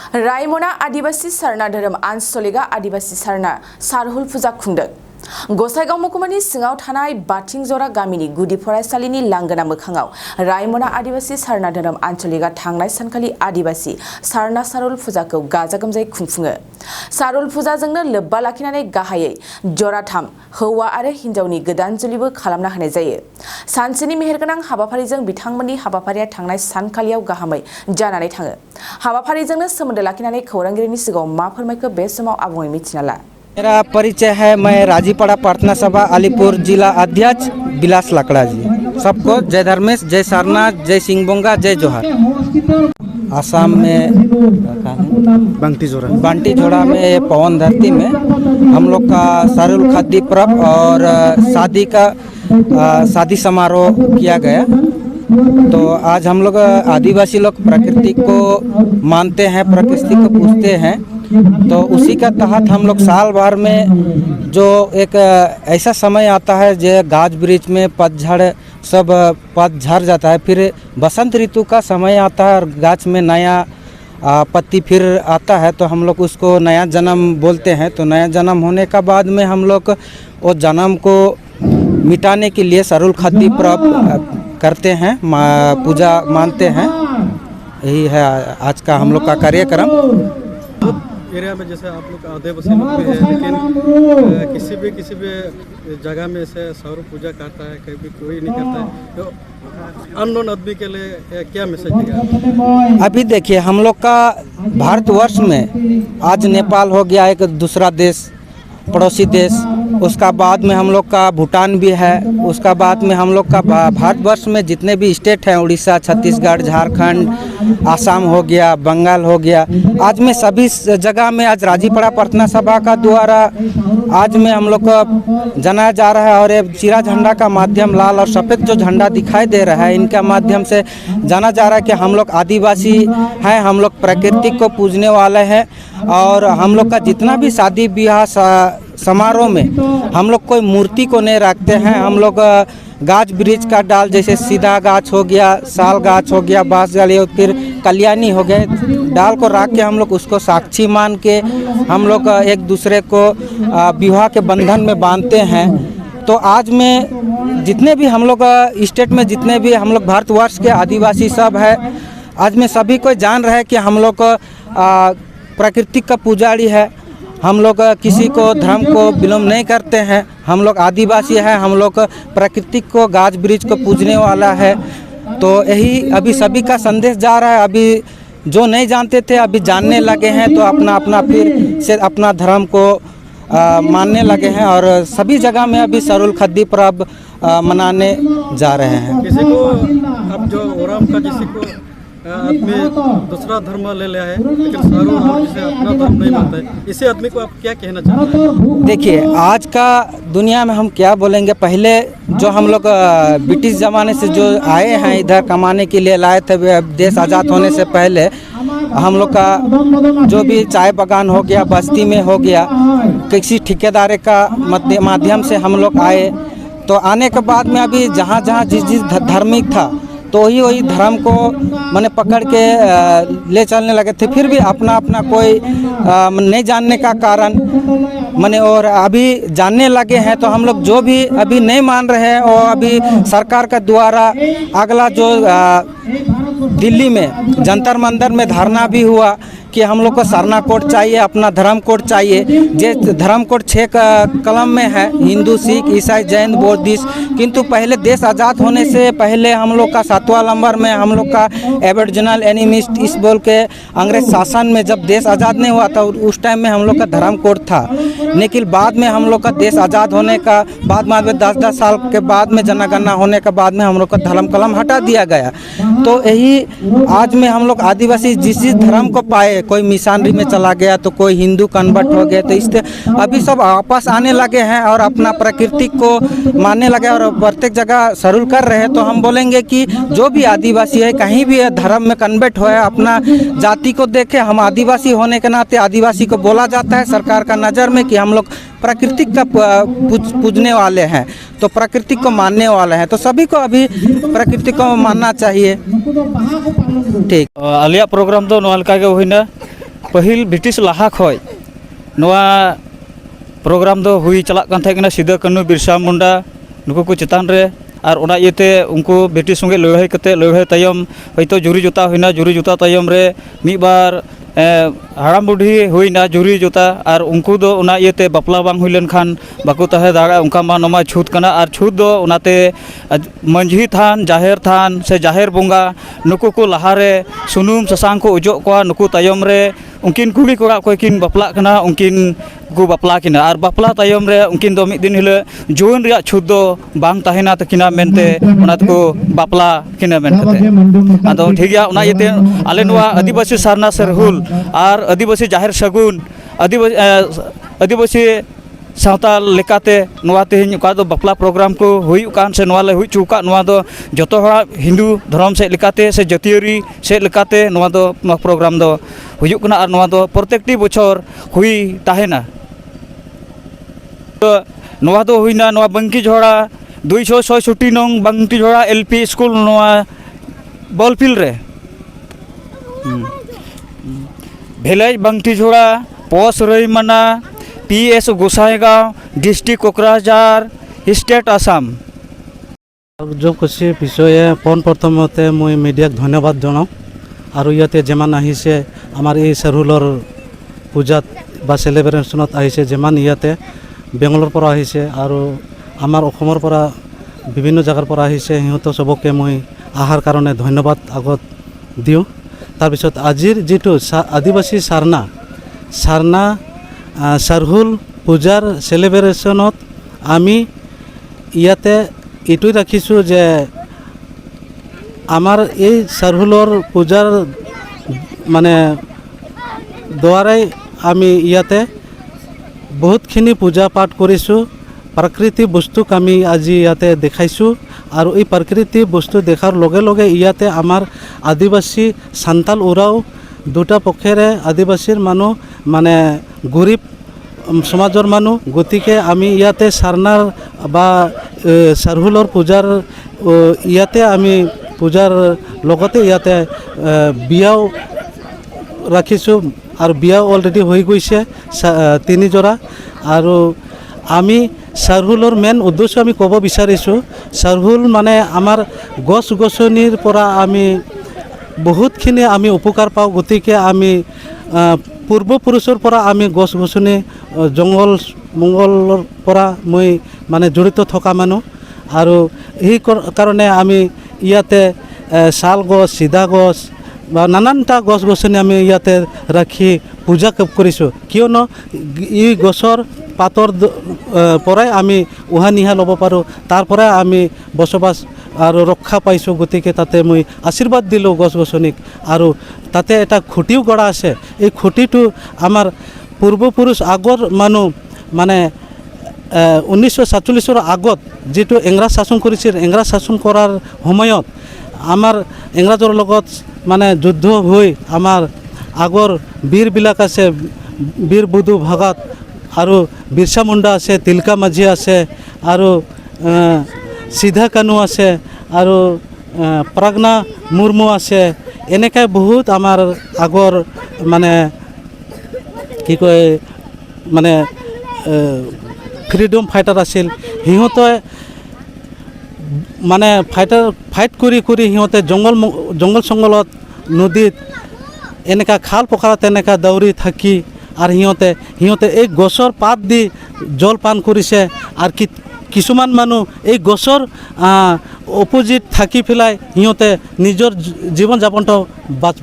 रायमना आदिवासी सारना धोरोम आनसलिका आदिवासी सारना सारहुल फुजा खुंदों। गसाइगाव महकुमानि सिङाव थानाय बाथिंजरा गामिनि गुदि फरायसालिनि लांगोना मोखाङाव रायमना आदिवासी सारना धोरोम आनसलिका थांनाय सानखालि आदिवासी सारना सारुल फुजाखौ गाजा गोमजायै खुंफुङो। सारुल फुजाजोंनो लोब्बा लाखिनानै गाहायै जराथाम हौवा आरो हिन्जावनि गोदान जुलिबो खालामना होनाय जायो। सानसेनि मेहेरगोनां हाबाफारिजों बिथांमोननि हाबाफारिया थांनाय सानखालियाव गाहामै जानानै थाङो। हाबाफारिजोंनो सोमोन्दो लाखिनानै खौरांगिरिनि सिगाङाव मा फोरमायखो बे समाव आबुङै मिथिना ला। मेरा परिचय है, मैं राजीपाड़ा प्रार्थना सभा अलीपुर जिला अध्यक्ष बिलास लकड़ा जी। सबको जय धर्मेश, जय सारनाथ, जय सिंहबोंगा, जय जोहार। आसाम में बंटी जोड़ा में पवन धरती में हम लोग का सारुल खादी पर्व और शादी समारोह किया गया। तो आज हम लोग आदिवासी लोग प्रकृति को मानते हैं, प्रकृति को पूजते हैं। तो उसी का तहत हम लोग साल भर में जो एक ऐसा समय आता है जो गाछ वृक्ष में पतझड़ सब पतझड़ जाता है, फिर बसंत ऋतु का समय आता है और गाछ में नया पत्ती फिर आता है, तो हम लोग उसको नया जन्म बोलते हैं। तो नया जन्म होने का बाद में हम लोग वो जन्म को मिटाने के लिए सारुल खादी पर्व करते हैं, पूजा मानते हैं। यही है आज का हम लोग का कार्यक्रम। एरिया में जैसे आप लोग आदिवासी लोग भी है, लेकिन किसी भी जगह में से सौर पूजा करता है, कभी कोई नहीं करता है, तो अननोन आदमी के लिए क्या मैसेज देगा? अभी देखिए, हम लोग का भारतवर्ष में आज नेपाल हो गया एक दूसरा देश, पड़ोसी देश। उसका बाद में हम लोग का भूटान भी है। उसका बाद में हम लोग का भारतवर्ष में जितने भी स्टेट हैं, उड़ीसा, छत्तीसगढ़, झारखंड, आसाम हो गया, बंगाल हो गया, आज में सभी जगह में आज राजीपाड़ा प्रार्थना सभा का द्वारा आज में हम लोग को जनाया जा रहा है। और ये चिरा झंडा का माध्यम, लाल और सफ़ेद जो झंडा दिखाई दे रहा है, इनका माध्यम से जाना जा रहा है कि हम लोग आदिवासी हैं, हम लोग प्रकृति को पूजने वाले हैं। और हम लोग का जितना भी शादी ब्याह समारोह में हम लोग कोई मूर्ति को नहीं रखते हैं। हम लोग गाछ वृक्ष का डाल, जैसे सीधा गाछ हो गया, साल गाछ हो गया, बांस गाली, फिर कल्याणी हो गए, डाल को रख के हम लोग उसको साक्षी मान के हम लोग एक दूसरे को विवाह के बंधन में बांधते हैं। तो आज में जितने भी हम लोग स्टेट में जितने भी हम लोग भारतवर्ष के आदिवासी सब है, आज में सभी को जान रहे कि हम लोग प्रकृति का पुजारी है। हम लोग किसी को धर्म को विलोम नहीं करते हैं। हम लोग आदिवासी हैं, हम लोग प्रकृति को, गाछ वृक्ष को पूजने वाला है। तो यही अभी सभी का संदेश जा रहा है। अभी जो नहीं जानते थे अभी जानने लगे हैं, तो अपना अपना फिर से अपना धर्म को मानने लगे हैं। और सभी जगह में अभी सारुल खादी पर्व मनाने जा रहे हैं। किसी को अब जो ओराम का किसी को आदमी दूसरा धर्म ले लिया है, लेकिन सारू और जिसे अपना धर्म नहीं मानता है, इसे आदमी को आप क्या कहना चाहते हैं? देखिए, आज का दुनिया में हम क्या बोलेंगे, पहले जो हम लोग ब्रिटिश ज़माने से जो आए हैं इधर कमाने के लिए लाए थे, देश आज़ाद होने से पहले हम लोग का जो भी चाय बागान हो गया, बस्ती में हो गया, किसी ठेकेदार का माध्यम से हम लोग आए। तो आने के बाद में अभी जहाँ जहाँ जिस धार्मिक था, तो वही धर्म को मैंने पकड़ के ले चलने लगे थे। फिर भी अपना अपना कोई नहीं जानने का कारण मैंने, और अभी जानने लगे हैं। तो हम लोग जो भी अभी नहीं मान रहे हैं, और अभी सरकार का द्वारा अगला जो दिल्ली में जंतर मंतर में धरना भी हुआ कि हम लोग को सरना कोड चाहिए, अपना धर्म कोड चाहिए। जो धर्म कोड 6 कलम में है, हिंदू, सिख, ईसाई, जैन, बौद्धिस्ट। किंतु पहले देश आज़ाद होने से पहले हम लोग का 7वां नंबर में हम लोग का एबोरिजिनल एनिमिस्ट इस बोल के अंग्रेज शासन में जब देश आज़ाद नहीं हुआ था, उस टाइम में हम लोग का धर्म कोड था। लेकिन बाद में हम लोग का देश आज़ाद होने का बाद में 10-10 साल के बाद में जनगणना होने के बाद में हम लोग का धर्म कलम हटा दिया गया। तो यही आज में हम लोग आदिवासी जिस धर्म को पाए, कोई मिशनरी में चला गया, तो कोई हिंदू कन्वर्ट हो गया, तो इससे अभी सब वापस आने लगे हैं और अपना प्रकृति को मानने लगे और प्रत्येक जगह सरूल कर रहे हैं। तो हम बोलेंगे कि जो भी आदिवासी है, कहीं भी धर्म में कन्वर्ट हो है, अपना जाति को देखे। हम आदिवासी होने के नाते आदिवासी को बोला जाता है सरकार का नज़र में कि हम लोग प्रकृति का पूजने वाले हैं, तो प्रकृति को मानने वाले हैं। तो सभी को अभी प्रकृति को मानना चाहिए। ठीक, आलिया प्रोग्राम तो नोलका के होइना पहिल ब्रिटिश लाहा खय नवा प्रोग्राम दो हुई चलाक कान थाहे कना सिदा कानू बिरसा मुंडा नुकु को चेतान रे और ओना इयते उनको ब्रिटिश संगे लड़ाई कते लड़ाई तायम हयतो जुरी जोता हुईना जुरी जोता तायम रे मिद बार हाड़ाम बुढ़ी हुईना जुरी जोता और उनको दो ओना इयते बापला बांग हुई लेनखान बाको ताहे दाड़ा उनका मा नमा छूत कना और छूत दो ओनाते मंझी थान जाहेर थान से जाहेर बोंगा नुकु को लहारे सुनुम ससांग को उजो को नुकु तायम रे उनकिन कुड़ी कोड़ा को किन बापला कना उनकिन को बापला किना और बापला तायम रे उनकिन दो मिद दिन हिले जुन रिया छूत दो बांग ताहेना तकिना मेनते ओना को बापला किना मेनते आदो ठीक गया ओना इयते आले नवा आदिवासी सारना सरहुल और आदिवासी जाहेर सगुन आदिवासी सावताल लेकाते नवा तेहिं उका दो बापला प्रोग्राम को हुई कान से नवा ले हुई चुका नवा दो जतो हड़ा हिंदू धर्म से लेकाते से जातीयरी से लेकाते नवा दो प्रोग्राम दो हुई कना और नवा दो प्रत्येकटी बछर हुई ताहेना तो नवा दो हुईना नवा बंकी झोड़ा 266 नंग बंकी झोड़ा एलपी स्कूल नवा बॉलफिल रे भेलेज बंकी झोड़ा पोस रईमाना PS Gossaigaon district Kokrajhar state Assam जो कुछ विषय पोन प्रथमते मैं मीडिया धन्यवाद जनाओ और इते जेमान आहिसे आमार ये सरहुलर पूजा बा सेलिब्रेशनत आहिसे जेमान इते बेंगलोर पर आहिसे और आमार अखोमर पर विभिन्न जगार पर आहिसे सिहत सबके मैं आहार कारणे धन्यवाद आगत दिওঁ तार पिছত आजिर जिटु आदिवासी सारना सरहुल पूजार सेलिब्रेशनत आमी इयाते इटुई राखिछु जे आमार ये सरहुलर पूजार माने द्वाराई आमी इयाते बहुतखिनि पूजा पाठ करिछु प्राकृतिक बस्तुक आमी আজি इयाते देखाइछु और ये प्राकृतिक बस्तु देखार लगे लगे इयाते आमार आदिवासी सान्ताल उराव दुटा पक्षेरे आदिवासीर मानु माने गरीब समाजर मानु गतिके आमी इयाते सारनार बा सरहुलर पूजार इयाते आमी पूजार लगते इयाते बियाव राखिछु और बियाव अलरेडी हो गई 3 जोड़ा और आमी सरहुलर मेन उद्देश्य आमी कब विचारिछु सरहुल माने आमार गछ गछनिर परा आमी बहुतखिनि आमी उपकार पाওঁ गतिके आमी पूर्वपुरुषर परा आमी गछ गछनि जंगल मंगलर परा मैं माने जड़ित थका मानुह और এই कारणे आमी इयाते शाल गछ सीधा गछ বা নানানটা গছ গছনি আমি ইয়াতে রাখি পূজা কৰিছোঁ কিয়নো এই গছৰ পাতৰ পৰাই আমি উহা নিহা ল'ব পাৰোঁ তাৰ পৰাই আমি বসবাস আৰু ৰক্ষা পাইছোঁ গতিকে তাতে মই আশীৰ্বাদ দিলোঁ গছ গছনিক আৰু তাতে এটা খুঁটিও গঢ়া আছে এই খুঁটিটো আমাৰ পূৰ্বপুৰুষ আগৰ মানুহ মানে 1947 আগত যেটো ইংৰাজ শাসন কৰিছিল ইংৰাজ শাসন কৰাৰ সময়ত আমাৰ ইংৰাজৰ লগত মানে যুদ্ধ হৈ আমাৰ আগৰ বীৰবিলাক আছে বীৰ বুধু ভগত আৰু বিৰছা মুণ্ডা আছে তিলকা মাঝি আছে আৰু সিধা কানু আছে আৰু প্ৰাগনা মুৰ্মু আছে এনেকৈ বহুত আমাৰ আগৰ মানে কি কয় মানে ফ্ৰীডম ফাইটাৰ আছিল সিহঁতে মানে ফাইট কৰি সিহঁতে জংগল চংগলত নদীত এনেকা খাল পখাৰত এনেকা দৌৰি থাকি আৰু সিহঁতে এই গছৰ পাত দি জল পান কৰিছে আৰু কিছুমান মানুহ এই গছৰ অপোজিট থাকি পেলাই সিহঁতে নিজৰ জীৱন যাপনটো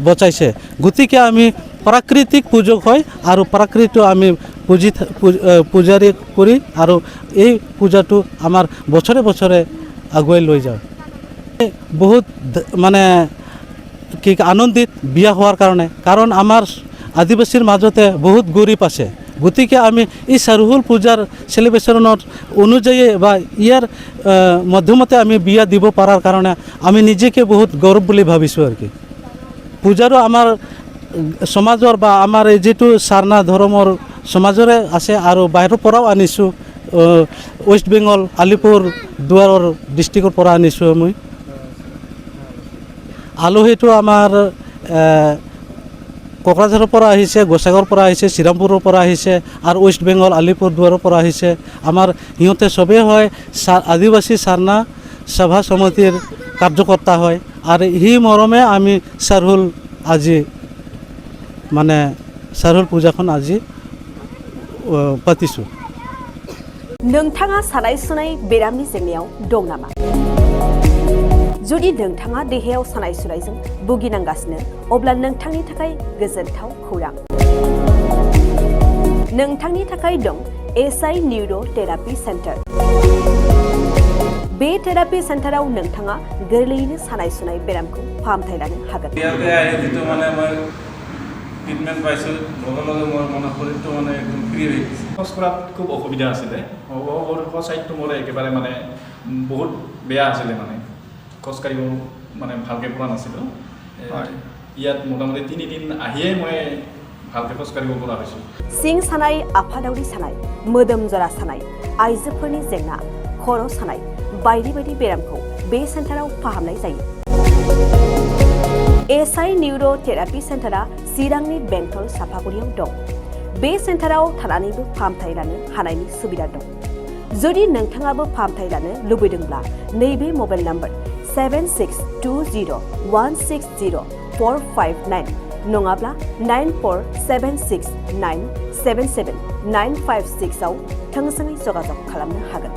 বচাইছে গতিকে আমি প্ৰাকৃতিক পূজক হয় আৰু প্ৰাকৃতিক আমি পূজাৰী কৰি আৰু এই পূজাটো আমাৰ বছৰে বছৰে আগুৱাই লৈ যাওঁ বহুত মানে কি আনন্দিত বিয়া হোৱাৰ কাৰণে কাৰণ আমাৰ আদিবাসীৰ মাজতে বহুত গৰীব আছে গতিকে আমি এই सरहुल পূজাৰ সেলিব্ৰেশনৰ অনুযায়ী বা ইয়াৰ মাধ্যমতে আমি বিয়া দিব পাৰাৰ কাৰণে আমি নিজেকে বহুত গৌৰৱ বুলি ভাবিছোঁ আৰু কি পূজাৰো আমাৰ সমাজৰ বা আমাৰ এই যেটো সারনা ধৰ্মৰ সমাজৰে আছে আৰু বাহিৰৰ পৰাও আনিছোঁ ওয়েস্ট বেঙ্গল আলিপুর দুয়াৰৰ ডিস্ট্রিক্টৰ পৰা আনিছোঁ মই আলহীটো আমাৰ কোকৰাঝাৰৰ পৰা আহিছে, গোসাইগাঁৱৰ পৰা আহিছে, শ্ৰীৰামপুৰৰ পৰা আহিছে আৰু ৱেষ্ট বেংগল আলিপুৰদুৱাৰৰ পৰা আহিছে। আমাৰ সিহঁতে চবেই হয় আদিবাসী সারনা সভা সমিতিৰ কাৰ্যকৰ্তা হয় আৰু সেই মৰমে আমি সারহুল আজি মানে সারহুল পূজাখন আজি পাতিছোঁ। नोंथाङा सानाय सुनाय बेरामनि जेंनायाव दं नामा? जुदि नोंथाङा देहायाव सानाय सुनायजों भुगिनांगासिनो अब्ला नोंथांनि थाखाय गोजोनथाव खौरां। नोंथांनि थाखाय दं एसआई निउर' थेरापि सेन्टार। बे थेरापि सेन्टाराव नोंथाङा गोरलैयैनो सानाय सुनाय बेरामखौ फाहामथाय लानो हागोन। ট্ৰিটমেণ্ট পাইছোঁ, লগে লগে মোৰ মানে শৰীৰটো মানে একদম ফ্ৰী হৈ গৈছে। খোজ কঢ়াত খুব অসুবিধা আছিলে, ছাইডটো মোৰ একেবাৰে মানে বহুত বেয়া আছিলে, মানে খোজকাঢ়িব মানে ভালকৈ পৰা নাছিলোঁ। ইয়াত মোটামুটি 3 দিন আহিয়ে মই ভালকৈ খোজকাঢ়িব পৰা হৈছোঁ। सिं सानाय, आफादावरि सानाय, मोदोम जरा सानाय, आइजोफोरनि जेंना, खर' सानाय बायदि बायदि बेरामखौ बे सेन्टाराव फाहामनाय जायो। एसआई निउर' थेरापि सेन्टारा चिरांनि बेंटल सापागुरियाव दं। बे सेन्टाराव थानानैबो फाहामथाय लानो हानायनि सुबिदा दं। जुदि नोंथाङाबो फाहामथाय लानो लुबैदोंब्ला नैबे मबाइल नाम्बार 7620160459 नङाब्ला 9476977956 आव थोंजोङै जगाजग खालामनो हागोन।